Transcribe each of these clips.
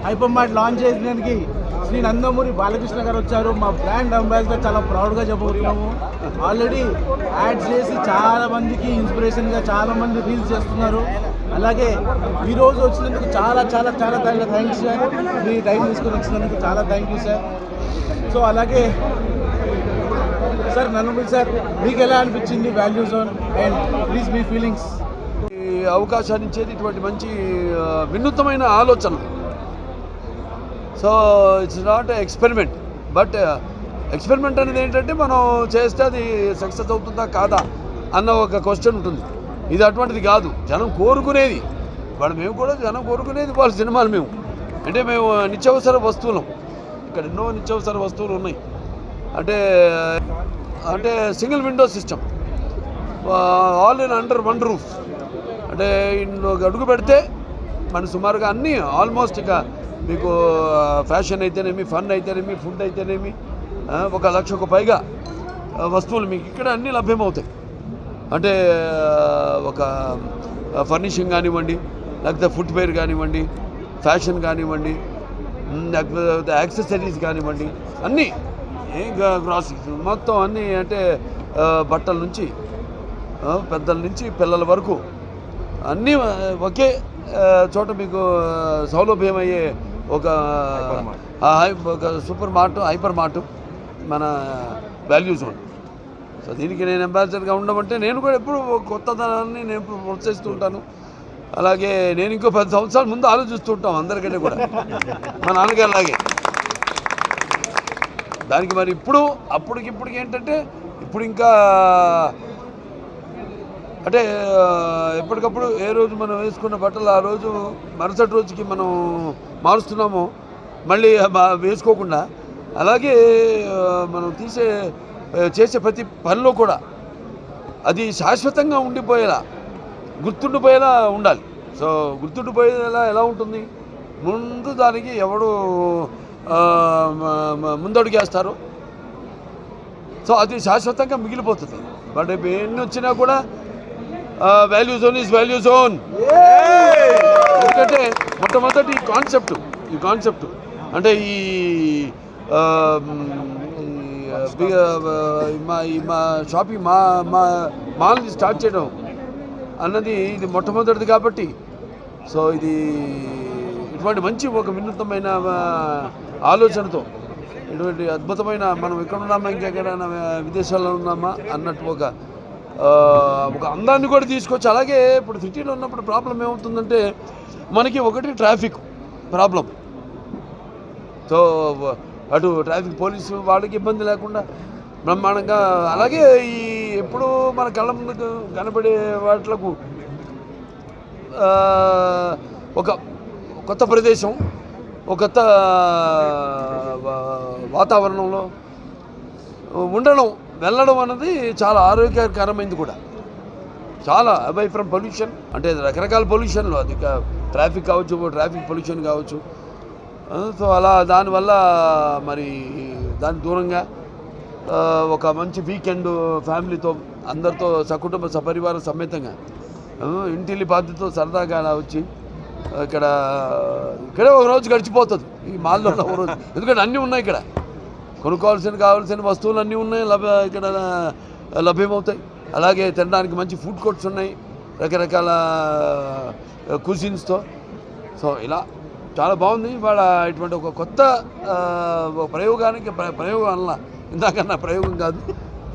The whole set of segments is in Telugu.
హైపర్ మార్ట్ లాంచ్ చేయడానికి శ్రీ నందమూరి బాలకృష్ణ గారు వచ్చారు. మా బ్రాండ్ అంబాసిడర్ చాలా ప్రౌడ్గా చెప్పబోతున్నాము. ఆల్రెడీ యాడ్స్ చేసి చాలా మందికి ఇన్స్పిరేషన్గా చాలా మంది రీల్స్ చేస్తున్నారు. అలాగే ఈరోజు వచ్చినందుకు చాలా చాలా చాలా థ్యాంక్స్ సార్. మీ టైం తీసుకొని వచ్చినందుకు చాలా థ్యాంక్ యూ సార్. సో అలాగే సార్ నందమూరి సార్ మీకు ఎలా అనిపించింది value zone and please me feelings? ఈ అవకాశాన్ని ఇచ్చేది ఇటువంటి మంచి వినూత్నమైన ఆలోచన. So it's not experiment, but experiment అనేది ఏంటంటే మనం చేస్తే అది సక్సెస్ అవుతుందా కాదా అన్న ఒక క్వశ్చన్ ఉంటుంది. ఇది అటువంటిది కాదు, జనం కోరుకునేది. మేము కూడా జనం కోరుకునేది వాళ్ళ సినిమాలు. మేము నిత్యావసర వస్తువులం. ఇక్కడ ఎన్నో నిత్యావసర వస్తువులు ఉన్నాయి. అంటే single window system, all in under one roof. అంటే అడుగు పెడితే మన సుమారుగా అన్నీ ఆల్మోస్ట్ ఇక మీకు ఫ్యాషన్ అయితేనేమి, ఫన్ అయితేనేమి, ఫుడ్ అయితేనేమి 1,00,000కు పైగా వస్తువులు మీకు ఇక్కడ అన్నీ లభ్యమవుతాయి. అంటే ఒక ఫర్నిషింగ్ కానివ్వండి, లేకపోతే ఫుట్వేర్ కానివ్వండి, ఫ్యాషన్ కానివ్వండి, లేకపోతే యాక్సెసరీస్ కానివ్వండి, అన్నీ గ్రాసరీస్ మొత్తం అన్నీ. అంటే బట్టల నుంచి పెద్దల నుంచి పిల్లల వరకు అన్నీ ఒకే చోట మీకు సౌలభ్యమయ్యే ఒక సూపర్ మార్ట్, హైపర్ మార్ట్ మన వాల్యూ జోన్. సో దీనికి నేను అంబాసిడర్గా ఉండమంటే నేను కూడా ఎప్పుడు కొత్తదనాన్ని నేను ప్రోత్సహిస్తూ ఉంటాను. అలాగే నేను ఇంకో 10 సంవత్సరాల ముందు ఆలోచిస్తూ ఉంటాం అందరికంటే కూడా, మా నాన్నగారిలాగే. దానికి మరి అప్పటికిప్పటికి ఏంటంటే ఇప్పుడు ఇంకా అంటే ఎప్పటికప్పుడు ఏ రోజు మనం వేసుకున్న బట్టలు ఆ రోజు మరుసటి రోజుకి మనం మారుస్తున్నామో మళ్ళీ వేసుకోకుండా, అలాగే మనం చేసే ప్రతి పనిలో కూడా అది శాశ్వతంగా ఉండిపోయేలా, గుర్తుండిపోయేలా ఉండాలి. సో గుర్తుండిపోయేలా ఎలా ఉంటుంది? ముందు దానికి ఎవడు ముందడుగేస్తారు. సో అది శాశ్వతంగా మిగిలిపోతుంది. బట్ ఎన్ని వచ్చినా కూడా value zone is value zone. ఎందుకంటే మొట్టమొదటి ఈ కాన్సెప్ట్ అంటే ఈ మా షాపింగ్ మాల్ని స్టార్ట్ చేయడం అన్నది ఇది మొట్టమొదటిది కాబట్టి. సో ఇది ఇటువంటి మంచి ఒక వినూత్నమైన ఆలోచనతో ఇటువంటి అద్భుతమైన మనం ఎక్కడ ఉన్నామా, ఇంకెక్కడైనా విదేశాల్లో ఉన్నామా అన్నట్టు ఒక అందాన్ని కూడా తీసుకొచ్చి. అలాగే ఇప్పుడు సిటీలో ఉన్నప్పుడు ప్రాబ్లం ఏమవుతుందంటే మనకి ఒకటి ట్రాఫిక్ ప్రాబ్లం. సో అటు ట్రాఫిక్ పోలీసు వాళ్ళకి ఇబ్బంది లేకుండా బ్రహ్మాండంగా, అలాగే ఈ ఎప్పుడు మన కళ్ళ ముందుకు కనపడే వాటిలకు ఒక కొత్త ప్రదేశం, ఒక కొత్త వాతావరణంలో వెళ్ళడం అన్నది చాలా ఆరోగ్యకరమైనది కూడా. చాలా అవై ఫ్రమ్ పొల్యూషన్, అంటే రకరకాల పొల్యూషన్లు, అది ట్రాఫిక్ కావచ్చు, ట్రాఫిక్ పొల్యూషన్ కావచ్చు. సో అలా దానివల్ల మరి దానికి దూరంగా ఒక మంచి వీకెండ్ ఫ్యామిలీతో అందరితో సకుటుంబ సపరివార సమేతంగా ఇంటిల్లి బాధ్యతతో సరదాగా అలా వచ్చి ఇక్కడే ఒక రోజు గడిచిపోతుంది ఈ మాల్లో ఒక రోజు. ఎందుకంటే అన్నీ ఉన్నాయి ఇక్కడ, కావాల్సిన వస్తువులు అన్నీ ఉన్నాయి, ఇక్కడ లభ్యమవుతాయి. అలాగే తినడానికి మంచి ఫుడ్ కోర్ట్స్ ఉన్నాయి రకరకాల కుజిన్స్తో. సో ఇలా చాలా బాగుంది. ఇవాళ ఇటువంటి ఒక కొత్త ప్రయోగం అన్న ఇందాకన్నా ప్రయోగం కాదు,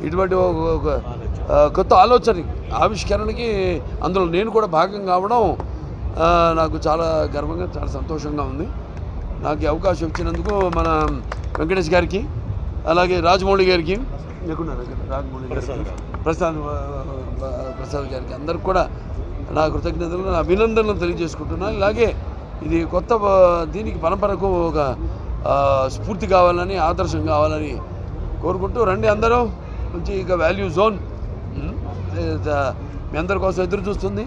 ఇటువంటి ఒక కొత్త ఆవిష్కరణకి అందులో నేను కూడా భాగం కావడం నాకు చాలా గర్వంగా, చాలా సంతోషంగా ఉంది. నాకు ఈ అవకాశం ఇచ్చినందుకు మన వెంకటేష్ గారికి, అలాగే రాజమౌళి గారికి, ప్రసాద్ గారికి, అందరికి కూడా నా కృతజ్ఞతలు, నా అభినందనలు తెలియజేసుకుంటున్నాను. ఇలాగే ఇది కొత్త దీనికి పరంపరకు ఒక స్ఫూర్తి కావాలని, ఆదర్శం కావాలని కోరుకుంటూ రండి అందరూ. మంచి ఇక వాల్యూ జోన్ మీ అందరి కోసం ఎదురు చూస్తుంది.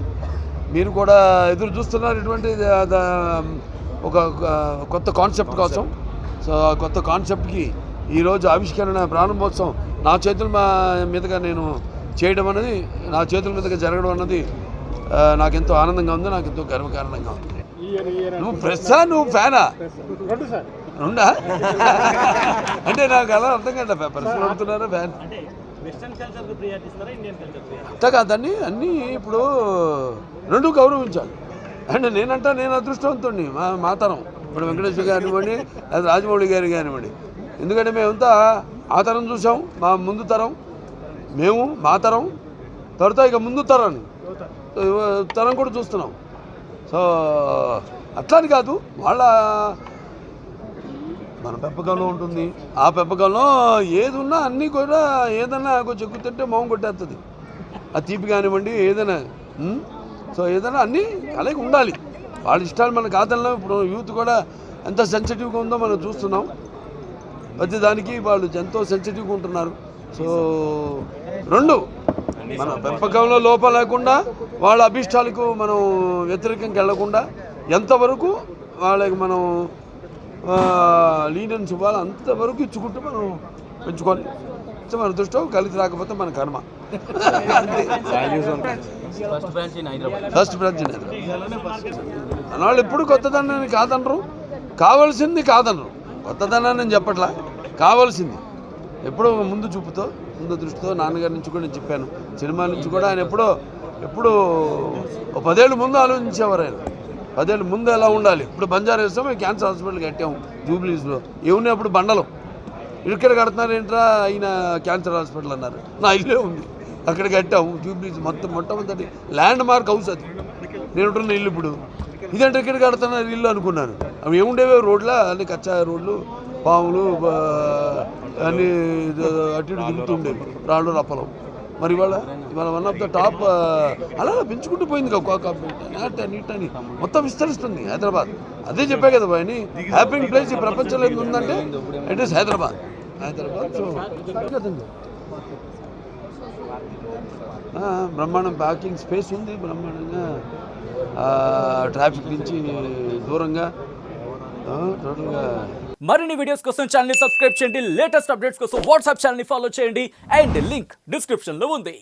మీరు కూడా ఎదురు చూస్తున్నారు ఇటువంటి ఒక కొత్త కాన్సెప్ట్ కోసం. సో ఆ కొత్త కాన్సెప్ట్కి ఈరోజు ఆవిష్కరణ ప్రారంభోత్సవం నా చేతుల మీదుగా నేను చేయడం అన్నది, నా చేతుల మీదుగా జరగడం అన్నది నాకెంతో ఆనందంగా ఉంది, నాకెంతో గర్వకారణంగా ఉంది. నువ్వు ప్రెస్సా నువ్వు ఫ్యానా రెండా అంటే నాకు అలా అర్థం కదా ప్రెస్ అడుగుతున్నారా ఫ్యాన్ అంతా కాదండి అన్నీ ఇప్పుడు రెండు గౌరవించాలి. అంటే నేను అదృష్టవంతుడిని మా తరం ఇప్పుడు వెంకటేశ్వర కానివ్వండి అది రాజమౌళి గారి కానివ్వండి. ఎందుకంటే మేమంతా ఆ తరం చూసాం, మా ముందు తరం మేము మా తరం తర్వాత ఇక ముందు తరం కూడా చూస్తున్నాం. సో అట్లాని కాదు వాళ్ళ మన పెంపకంలో ఉంటుంది. ఆ పెంపకంలో ఏది ఉన్నా అన్నీ కూడా ఏదైనా కొంచెం ఎక్కువ తింటే మొహం కొట్టేస్తుంది. ఆ తీపి కానివ్వండి ఏదైనా. సో ఏదైనా అన్నీ అలాగే ఉండాలి. వాళ్ళ ఇష్టాలు మన కాదంలో ఇప్పుడు యూత్ కూడా ఎంత సెన్సిటివ్గా ఉందో మనం చూస్తున్నాం. ప్రతి దానికి వాళ్ళు ఎంతో సెన్సిటివ్గా ఉంటున్నారు. సో రెండు మన పెంపకంలో లోపం లేకుండా వాళ్ళ అభిష్టాలకు మనం వ్యతిరేకంగా వెళ్లకుండా ఎంతవరకు వాళ్ళకి మనం లీనియన్స్ ఇవ్వాలి అంతవరకు ఇచ్చుకుంటూ మనం పెంచుకోవాలి. మన దృష్టిలో కలిసి రాకపోతే మన కర్మ. ఫస్ట్ బ్రాంచ్ అన్నాళ్ళు ఎప్పుడు కొత్తదనాన్ని కాదనరు, కావాల్సింది కాదనరు. కొత్తదనాన్ని నేను చెప్పట్లా, కావాల్సింది ఎప్పుడో ముందు చూపుతో ముందు దృష్టితో నాన్నగారి నుంచి కూడా నేను చెప్పాను. సినిమా నుంచి కూడా ఆయన ఎప్పుడు 10 ఏళ్ళ ముందు ఆలోచించేవారు. ఆయన 10 ఏళ్ళ ముందు ఎలా ఉండాలి. ఇప్పుడు బంజారా హిల్స్లో మేము క్యాన్సర్ హాస్పిటల్ కట్టాము జూబ్లీస్లో. ఏమున్నాయి అప్పుడు బండలు, ఇక్కడ కడుతున్నారు ఏంట్రా అయినా క్యాన్సర్ హాస్పిటల్ అన్నారు. నా ఇల్లే ఉంది అక్కడ కట్టాము జూబ్లీస్ మొట్టమొదటి ల్యాండ్ మార్క్ హౌస్ అది. నేను ఉంటున్న ఇల్లు ఇప్పుడు ఇదంటే ఇక్కడ కడుతున్నారు ఇల్లు అనుకున్నాను. అవి ఏముండేవే రోడ్ల అన్ని కచ్చా రోడ్లు, పాములు అన్నీ అటు ఇటు తిరుగుతుండేవి, రాళ్ళు రప్పలు. మరి ఇవాళ 1 ఆఫ్ ద టాప్ అలా పెంచుకుంటూ పోయింది. నీట్ అని మొత్తం విస్తరిస్తుంది హైదరాబాద్. అదే చెప్పే కదా బాయ్, హ్యాపీయింగ్ ప్లేస్ ఈ ప్రపంచంలో ఏమి ఉందంటే ఇట్ ఈస్ హైదరాబాద్. సో కదండి బ్రహ్మాండం పార్కింగ్ స్పేస్ ఉంది, బ్రహ్మాండంగా ట్రాఫిక్ నుంచి దూరంగా టోటల్గా. మరిన్ని వీడియోస్ కోసం ఛానల్ ని సబ్స్క్రైబ్ చేయండి. లేటెస్ట్ అప్డేట్స్ కోసం వాట్సాప్ ఛానల్ ని ఫాలో చేయండి. అండ్ లింక్ డిస్క్రిప్షన్ లో ఉంది.